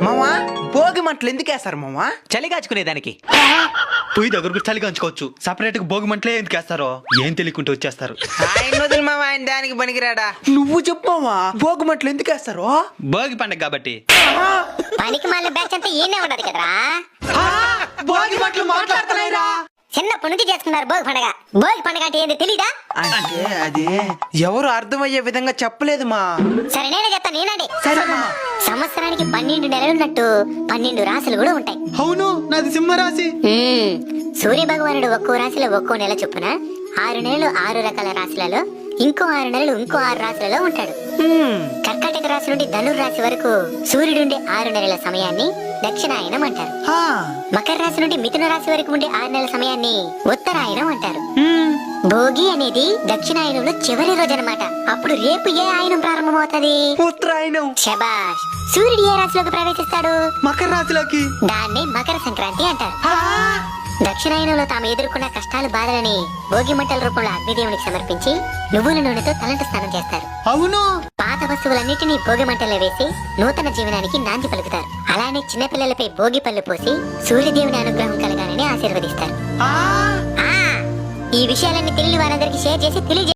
మామా భోగి మంటలు ఎందుకు వేస్తారు మామా? చలి కాచుకునేదానికి. పొయ్యి దగ్గరకు చలిగా ఉంచుకోవచ్చు, సపరేట్ గా భోగి మంటలే ఎందుకు వేస్తారో ఏం తెలియకుంటూ వచ్చేస్తారు. ఆయన వదిలి మామ, ఆయన దానికి పనికిరాడా? నువ్వు చెప్పు మామా, భోగి మంటలు ఎందుకు వేస్తారు? భోగి పండగ కాబట్టి. పనికి మళ్ళీ బ్యాచ్ అంతా ఈయనే ఉన్నది కదరా. భోగి మంటలు మాట్లాడుతున్నాయిరా. చిన్నప్పటి నుంచి చేసుకున్నారు భోగి పండగ. భోగి పండగ అంటే ఏంది తెలీదా? అంటే అది ఎవరు అర్థమయ్యే విధంగా చెప్పలేదు మా. సరే నేనే చెప్తాను, నేనండి. సరే మామా. సంవత్సరానికి 12 నెలలున్నట్టు 12 రాశులు కూడా ఉంటాయి. అవును, నాది సింహరాశి. సూర్య భగవానుడు ఒక్కో రాశిలో ఒక్కో నెల చొప్పున 6 నెలలు 6 రకాల రాశులలో, ఇంకో 6 నెలలు ఇంకో 6 రాశులలో ఉంటాడు. కర్కాటక రాశి నుండి ధనుర్ రాశి వరకు సూర్యుడుండే 6 నెలల సమయాన్ని దక్షిణాయనం అంటారు. మకర రాశి నుండి మిథున రాశి వరకు ఉండే 6 నెలల సమయాన్ని ఉత్తరాయణం అంటారు. భోగి అనేది దక్షిణాయనంలో చివరి రోజు అన్నమాట. అప్పుడు రేపు ఏ ఆయనం ప్రారంభమవుతుంది? ఉత్తరాయణం. శబాష్. సూర్యుడు ఏ రాశిలోకి ప్రవేశిస్తాడు? మకర రాశిలోకి. దాన్ని మకర సంక్రాంతి అంటారు. దక్షిణాయనంలో తాము ఎదుర్కొన్న కష్టాలు బాధలని భోగి మంటల రూపంలో అగ్నిదేవునికి సమర్పించి నువ్వుల నూనెతో తలంటు స్నానం చేస్తారు. అవును. పాత వస్తువులన్నిటినీ భోగి మంటల్లో వేసి నూతన జీవనానికి నాంది పలుకుతారు. అలానే చిన్నపిల్లలపై భోగి పళ్ళు పోసి సూర్యదేవుని అనుగ్రహం కలగాలని ఆశీర్వదిస్తారు. ఈ విషయాలన్నీ తెలియని వారందరికీ షేర్ చేసి తెలియజేస్తారు.